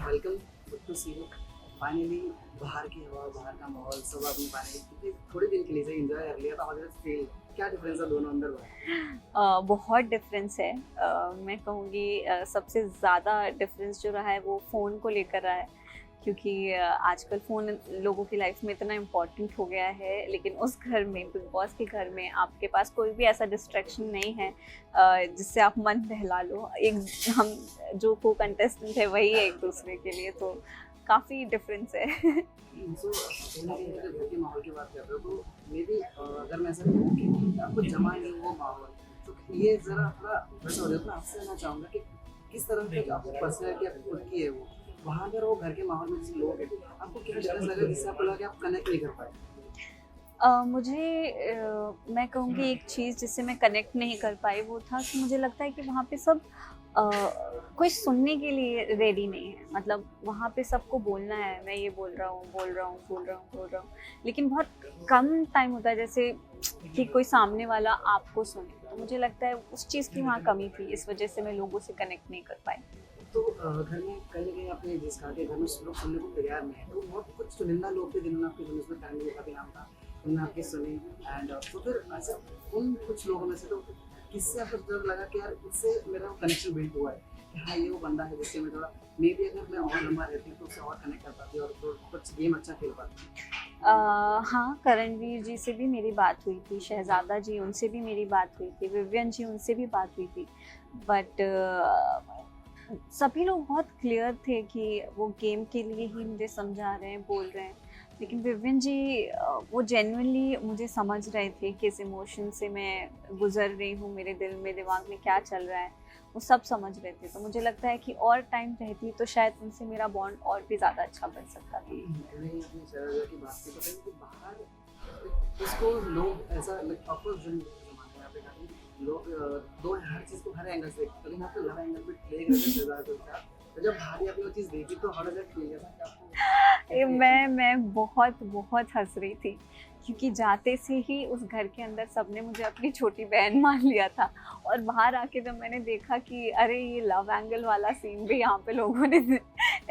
Welcome, good to see you. Finally बाहर की हवा, बाहर का माहौल सब आपने फाइनली क्योंकि थोड़े दिन के लिए से एंजॉय कर लिया था। How do feel? क्या डिफरेंस है दोनों अंदर बाहर? बहुत डिफरेंस है। मैं कहूँगी सबसे ज़्यादा डिफरेंस जो रहा है वो फ़ोन को लेकर रहा है, क्योंकि आजकल फ़ोन लोगों की लाइफ में इतना इम्पोर्टेंट हो गया है, लेकिन उस घर में, बिग बॉस के घर में आपके पास कोई भी ऐसा डिस्ट्रैक्शन नहीं है जिससे आप मन बहला लो। एक हम जो को कंटेस्टेंट है वही है एक दूसरे के लिए, तो काफ़ी डिफरेंस है। सो कहीं न कहीं अगर घर के माहौल की बात कर रहे हो तो मे बी अगर मैं ऐसा कहूँ कि आपको जमा नहीं वो माहौल, तो ये ज़रा थोड़ा वैसा हो जाता है। आपसे जानना चाहूँगा कि किस तरह की आपकी पर्सनैलिटी आपकी खुद की है वो? वहाँ पर वो घर के माहौल में जैसे लोग हैं, आपको क्या डिफरेंस लगा जिससे आपको लगा कि आप कनेक्ट नहीं कर पाए? मैं कहूँगी एक चीज़ जिससे मैं कनेक्ट नहीं कर पाई वो था कि मुझे लगता है कि वहाँ पे सब अ, कोई सुनने के लिए रेडी नहीं है। मतलब वहाँ पे सबको बोलना है, मैं ये बोल रहा हूँ, बोल रहा हूँ, बोल रहा हूँ, बोल रहा हूँ, लेकिन बहुत कम टाइम होता है जैसे कि कोई सामने वाला आपको सुने। तो मुझे लगता है उस चीज़ की वहाँ कमी थी, इस वजह से मैं लोगों से कनेक्ट नहीं कर पाई। तो घर में कहीं न कहीं आपने जिस कहा कि घर में लोग सुनने को तैयार नहीं है, तो बहुत कुछ चुनिंदा लोग थे जिन्होंने आपकी सुनी, उसमें फैमिली का भी नाम था, उन्होंने आपकी सुनी एंड तो फिर ऐसा उन कुछ लोगों में से तो किससे आपको डर लगा कि यार इससे मेरा कनेक्शन बिल्ड हुआ है कि हाँ, ये वो बंदा है जिससे मैं थोड़ा मे बी अगर मैं और लंबा रहती तो उससे और कनेक्ट कर पाती और तो कुछ गेम अच्छा खेल पाती। हाँ, करणवीर जी से भी मेरी बात हुई थी, शहज़ादा जी उनसे भी मेरी बात हुई थी, विवियन जी उनसे भी बात हुई थी। बट सभी लोग बहुत क्लियर थे कि वो गेम के लिए ही मुझे समझा रहे हैं, बोल रहे हैं। लेकिन विवियन जी वो जेन्युइनली मुझे समझ रहे थे किस इमोशन से मैं गुज़र रही हूँ, मेरे दिल में, दिमाग में क्या चल रहा है, वो सब समझ रहे थे। तो मुझे लगता है कि और टाइम रहती तो शायद उनसे मेरा बॉन्ड और भी ज़्यादा अच्छा बन सकता था। नहीं अपनी शहर की बात की तो कहीं कि बाहर उसको लोग ऐसा लाइक ऑफकोर्स जो जमाना है यहाँ पे काफ़ी लोग दो हर चीज़ को हर एंगल से देखते हैं, लेकिन आप तो हर एंगल पे देख रहे थे ज़्यादातर क्या तो जब बाहर आपने वो चीज़ देखी तो हाउ डज दैट फील कैसा कि आपको ए, कैसी रिएक्शन? मैं बहुत बहुत हंस रही थी, क्योंकि जाते से ही उस घर के अंदर सबने मुझे अपनी छोटी बहन मान लिया था। और बाहर आके जब मैंने देखा कि अरे ये लव एंगल वाला सीन भी यहाँ पे लोगों ने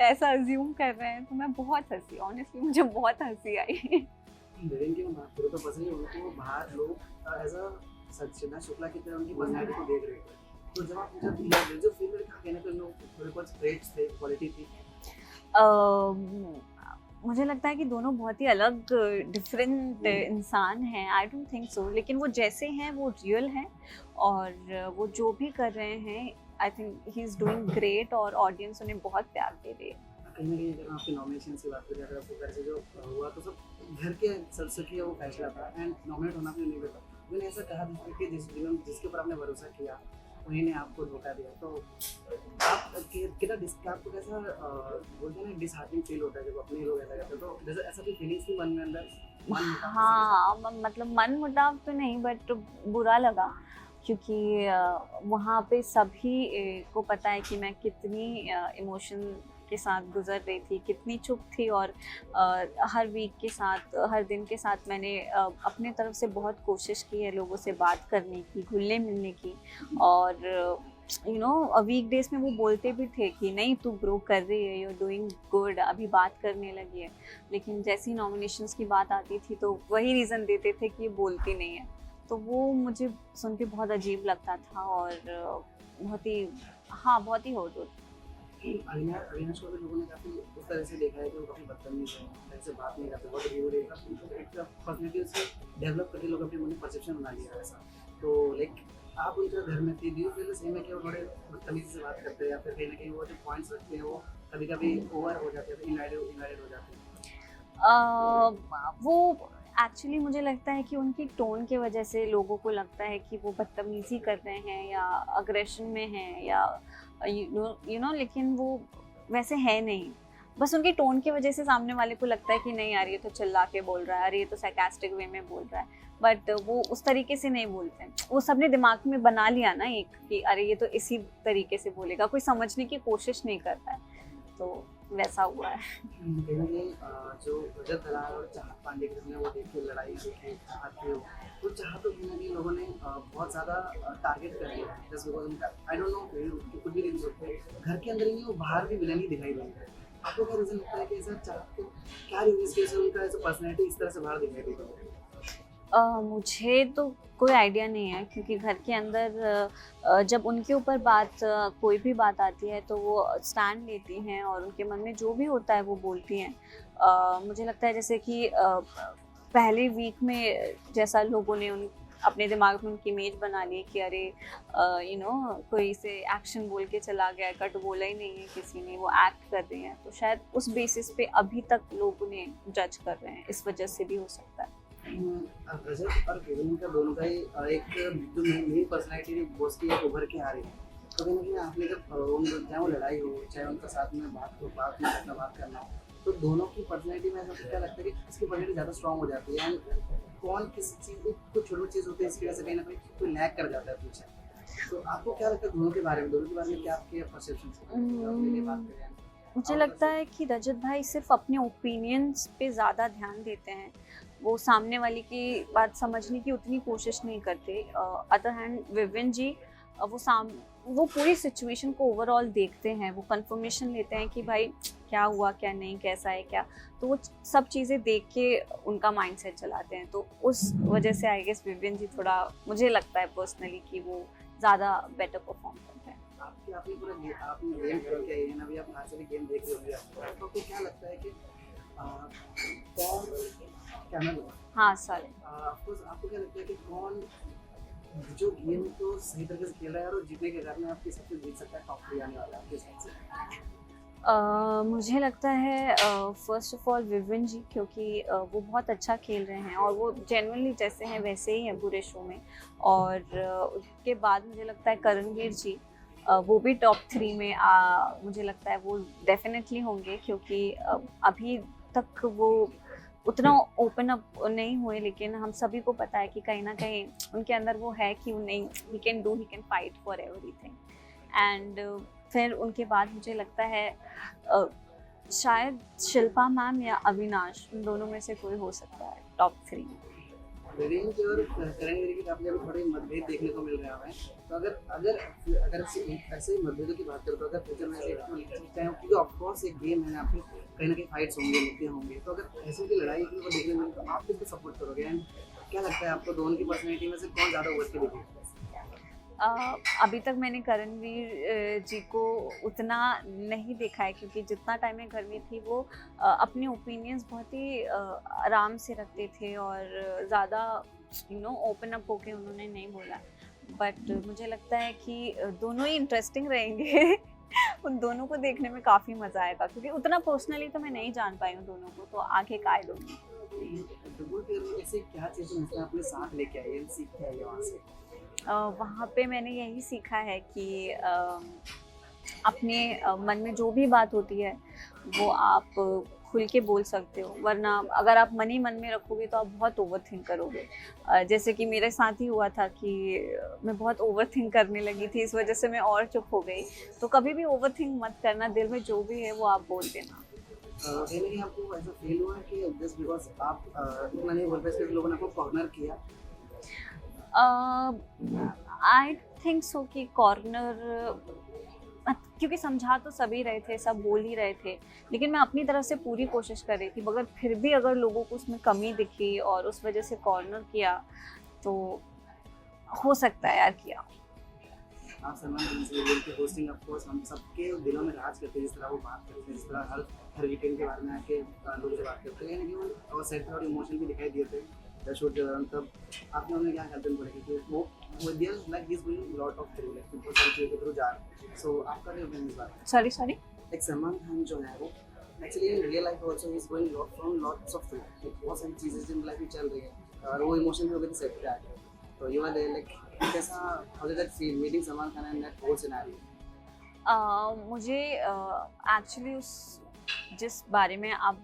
ऐसा अज्यूम कर रहे हैं, तो मैं बहुत हंसी, ऑनेस्टली मुझे बहुत हंसी आई। विलेन की मैं बात करूँ तो बस नहीं उनको वो बाहर लोग एज अ सचिना शुक्ला की तरह उनकी पर्सनैलिटी को देख रहे थे। तो जब जो फील का कहने पे लोग थोड़े बहुत ट्रेट्स थे, क्वालिटी थी। अम, मुझे लगता है कि दोनों बहुत ही अलग डिफरेंट इंसान हैं, आई डोंट थिंक सो, लेकिन वो जैसे हैं वो रियल हैं। और वो जो भी कर रहे हैं, I think he is doing great, और ऑडियंस उन्हें बहुत प्यार दे रही है। कहीं न कहीं अगर आपके नॉमिनेशन की बात करें, अगर आपके घर से जो हुआ तो सब घर के सदस्य की वो फैसला था एंड नॉमिनेट होना भी नहीं था। मैंने ऐसा कहा कि जिसके ऊपर आपने भरोसा किया, उन्हीं ने आपको धोखा दिया। तो आप कितना आपको कैसा बोलते हैं ना डिसहार्टनिंग फील होता है जब अपने लोग ऐसा करते हैं, तो जैसे ऐसा कोई फीलिंग्स थी मन में अंदर? मन मुटाव किसी के साथ? हाँ, मतलब मन मुटाव तो नहीं, बट बुरा लगा, क्योंकि वहाँ पे सभी को पता है कि मैं कितनी इमोशन के साथ गुजर रही थी, कितनी चुप थी। और हर वीक के साथ, हर दिन के साथ मैंने अपने तरफ से बहुत कोशिश की है लोगों से बात करने की, घुलने मिलने की। और वीक डेज में वो बोलते भी थे कि नहीं तू ग्रो कर रही है, यू आर डूइंग गुड, अभी बात करने लगी है। लेकिन जैसे ही नॉमिनेशंस की बात आती थी तो वही रीज़न देते थे कि ये बोलती नहीं है। तो वो मुझे सुन के बहुत अजीब लगता था, और बहुत ही, हाँ, बहुत ही हर्ट होती। अविनाश को भी लोगों ने काफ़ी उस तरह से देखा है कि वो काफ़ी बदतमीज है, ढंग से बात नहीं करते, बहुत रूड है, एक पर्सनैलिटी उससे डेवलप करके लोग अपने मन में परसेप्शन बना लिया है ऐसा। तो लाइक आप उनके घर में थी, do you feel the same है कि वो थोड़े बदतमीजी से बात करते हैं या फिर कहीं न कहीं वो जो पॉइंट्स रखते हैं वो कभी-कभी ओवर हो जाते हैं, इनवैलिड हो जाते हैं? वो एक्चुअली मुझे लगता है कि उनकी टोन की वजह से लोगों को लगता है कि वो बदतमीज़ी कर रहे हैं या अग्रेशन में हैं, या यू नो, लेकिन वो वैसे है नहीं। बस उनकी टोन की वजह से सामने वाले को लगता है कि नहीं यार, ये तो चिल्ला के बोल रहा है, अरे ये तो sarcastic वे में बोल रहा है। बट वो उस तरीके से नहीं बोलते हैं। वो सबने दिमाग में बना लिया ना एक, कि अरे ये तो इसी तरीके से बोलेगा, कोई समझने की कोशिश नहीं करता है। तो वैसा हुआ है। कहीं न कहीं जो रजत दलाल और चाहत पांडे के हमने वो देख के लड़ाई देखी, चाहत के वो चाहत को कहीं न कहीं लोगों ने बहुत ज़्यादा टारगेट कर लिया जस्ट बिकॉज़ उनका आई डोंट नो कि कुछ भी रीज़न होते हैं। घर के अंदर ही नहीं वो बाहर भी विलेन ही दिखाई देते हैं। आपको क्या रीजन लगता है कि ऐसा चाहते क्या रीजन इसकी वजह से उनका ऐसा पर्सनैलिटी इस तरह से बाहर दिखाई देती है? मुझे तो कोई आइडिया नहीं है क्योंकि घर के अंदर जब उनके ऊपर बात कोई भी बात आती है तो वो स्टैंड लेती हैं और उनके मन में जो भी होता है वो बोलती हैं। मुझे लगता है जैसे कि पहले वीक में जैसा लोगों ने उन अपने दिमाग में उनकी इमेज बना ली कि अरे कोई से एक्शन बोल के चला गया, कट बोला ही नहीं है किसी ने, वो एक्ट कर रहे हैं, तो शायद उस बेसिस पे अभी तक लोग उन्हें जज कर रहे हैं, इस वजह से भी हो सकता है। रजत और केविन का दोनों का ही एक जो मेन पर्सनैलिटी बॉस की एक उभर के आ रही है, तो कहीं ना कहीं आपने जब चाहे वो लड़ाई हो चाहे उनका साथ में बात में बात करना हो, तो दोनों की पर्सनैलिटी में ऐसा क्या लगता है कि किसकी पर्सनैलिटी ज़्यादा स्ट्रॉन्ग हो जाती है, एंड कौन किसी चीज़ को कुछ छोटी चीज़ होती है इसकी वजह से कहीं ना कहीं कोई लैग कर जाता है पीछे। तो आपको क्या लगता है दोनों के बारे में क्या आपके परसेप्शन है? मुझे लगता है कि रजत भाई सिर्फ अपने ओपिनियंस पे ज़्यादा ध्यान देते हैं, वो सामने वाले की बात समझने की उतनी कोशिश नहीं करते। अदर हैंड विविन जी वो पूरी सिचुएशन को ओवरऑल देखते हैं, वो कंफर्मेशन लेते हैं कि भाई क्या हुआ क्या नहीं, कैसा है क्या, तो वो सब चीज़ें देख के उनका माइंडसेट चलाते हैं। तो उस वजह से आई गेस विविन जी थोड़ा, मुझे लगता है पर्सनली कि वो ज़्यादा बेटर परफॉर्म करते हैं। आपने पूरा आपने गेम खेल के आए हैं, अभी आप बाहर से भी गेम देख रहे होंगे, तो आपको क्या लगता है कि कौन कैमरा? हाँ सर, आपको क्या लगता है कि कौन जो गेम को सही तरीके से खेल रहा है और जीतने के कारण आपके हिसाब से जीत सकता है, टॉप 3 आने वाला है आपके हिसाब से? मुझे लगता है फर्स्ट ऑफ ऑल विविन जी, क्योंकि वो बहुत अच्छा खेल रहे हैं और वो जेन्युइनली जैसे हैं वैसे ही हैं पूरे शो में। और उसके बाद मुझे लगता है करणवीर जी, वो भी टॉप 3 में मुझे लगता है वो डेफिनेटली होंगे, क्योंकि अभी तक वो उतना ओपन अप नहीं हुए, लेकिन हम सभी को पता है कि कहीं ना कहीं उनके अंदर वो है कि नहीं, he can fight for everything. And फिर उनके बाद मुझे लगता है शायद शिल्पा मैम या अविनाश, उन दोनों में से कोई हो सकता है टॉप 3 में। विरेन की और करण की काफी अभी थोड़े मतभेद देखने को मिल रहे हैं हमें, तो अगर ऐसे ही मतभेदों की बात करें तो अगर फ्यूचर में ऐसे चाहे, क्योंकि ऑफ कोर्स एक गेम है ना, आपके कहीं ना कहीं फाइट्स होंगे, मुद्दे होंगे, तो अगर ऐसे की लड़ाई को देखने में तो आप किसको सपोर्ट करोगे, एंड क्या लगता है आपको दोनों की पर्सनैलिटी में से कौन ज़्यादा उभर के दिखेगा? अभी तक मैंने करणवीर जी को उतना नहीं देखा है, क्योंकि जितना टाइम मैं घर में थी वो अपने ओपिनियंस बहुत ही आराम से रखते थे और ज़्यादा ओपन अप होके उन्होंने नहीं बोला। बट मुझे लगता है कि दोनों ही इंटरेस्टिंग रहेंगे उन दोनों को देखने में काफ़ी मज़ा आएगा, क्योंकि उतना पर्सनली तो मैं नहीं जान पाई हूँ दोनों को, तो आगे का आई डोंट नो। ऐसे क्या चीज़ें अपने साथ लेके आई है, सीख के आई है वहाँ से? वहाँ पे मैंने यही सीखा है कि अपने मन में जो भी बात होती है वो आप खुल के बोल सकते हो, वरना अगर आप मन ही मन में रखोगे तो आप बहुत ओवर थिंक करोगे। जैसे कि मेरे साथ ही हुआ था कि मैं बहुत ओवर थिंक करने लगी थी, इस वजह से मैं और चुप हो गई। तो कभी भी ओवर थिंक मत करना, दिल में जो भी है वो आप बोल देना। कहीं आपको ऐसा फील हुआ कि जस्ट बिकॉज आप इतना नहीं बोल पाए, लोगों ने आपको कॉर्नर किया? आई थिंक सो कि कॉर्नर, क्योंकि समझा तो सभी रहे थे, सब बोल ही रहे थे, लेकिन मैं अपनी तरफ से पूरी कोशिश कर रही थी, मगर फिर भी अगर लोगों को उसमें कमी दिखी और उस वजह से कॉर्नर किया तो हो सकता है यार किया। आप सलमान खान की होस्टिंग ऑफ कोर्स हम सबके दिलों में राज करते हैं, जिस तरह वो बात करते हैं, जिस तरह हर वीकेंड के बारे में आके लोगों से बात करते हैं, लेकिन और सेट और इमोशन भी दिखाई दिए थे शूट के दौरान। तब आपने उन्हें क्या हेल्प पड़ेगी कि वो there like this going lot of thrill, like बहुत सारी चीज़ों के थ्रू जा रहे हैं। सो आपका क्या ओपिनियन इस बारे में? सॉरी एक सलमान खान जो है वो actually in real life also is going lots of thrill, बहुत सारी चीज़ें जिन लाइफ में चल रही है और वो इमोशन भी हो गए थे सेट पे आके, तो यू आर लाइक कैसा how did that feel meeting Salman Khan and that whole scenario? मुझे एक्चुअली उस जिस बारे में आप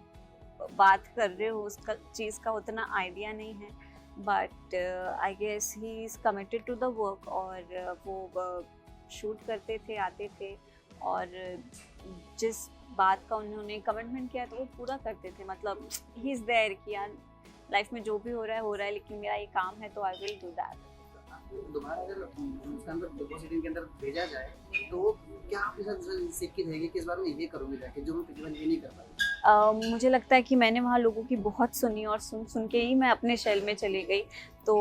बात कर रहे हो उसका चीज़ का उतना आइडिया नहीं है, but I guess he is committed to the work, और वो शूट करते थे, आते थे, और जिस बात का उन्होंने कमिटमेंट किया तो वो पूरा करते थे। मतलब ही इज़ देयर कि यार लाइफ में जो भी हो रहा है, लेकिन मेरा ये काम है तो आई विल डू दैट। दोबारा अगर उसके अंदर बिग बॉस 18 के अंदर भेजा जाए तो क्या आपके साथ सीख के रहेगी कि इस बार मैं ये करूँगी जाके जो मैं पिछली बार ये नहीं कर पाई? मुझे लगता है कि मैंने वहाँ लोगों की बहुत सुनी और सुन सुन के ही मैं अपने शेल में चली गई। तो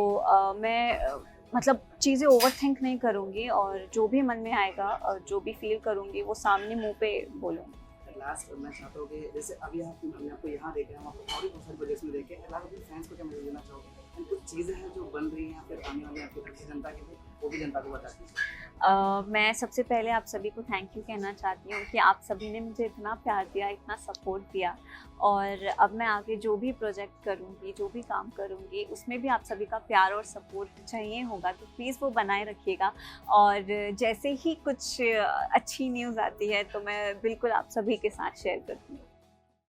मैं मतलब चीज़ें ओवरथिंक नहीं करूँगी और जो भी मन में आएगा जो भी फ़ील करूँगी वो सामने मुँह पे बोलूँगी। लास्ट मैं चाहता हूँ कि जैसे अभी हमने आपको यहाँ देखे हम आपको और भी बहुत सारे प्रोजेक्ट्स में देखे लास्ट अपने फैंस को क्या मैसेज देना चाहोगे एंड कुछ चीज़ें हैं जो बन रही हैं या फिर आने वाली आपकी भारतीय जनता के लिए वो भी जनता को बता दीजिए। मैं सबसे पहले आप सभी को थैंक यू कहना चाहती हूँ कि आप सभी ने मुझे इतना प्यार दिया, इतना सपोर्ट दिया और अब मैं आगे जो भी प्रोजेक्ट करूँगी, जो भी काम करूँगी, उसमें भी आप सभी का प्यार और सपोर्ट चाहिए होगा, तो प्लीज़ वो बनाए रखिएगा। और जैसे ही कुछ अच्छी न्यूज़ आती है तो मैं बिल्कुल आप सभी के साथ शेयर करती हूँ।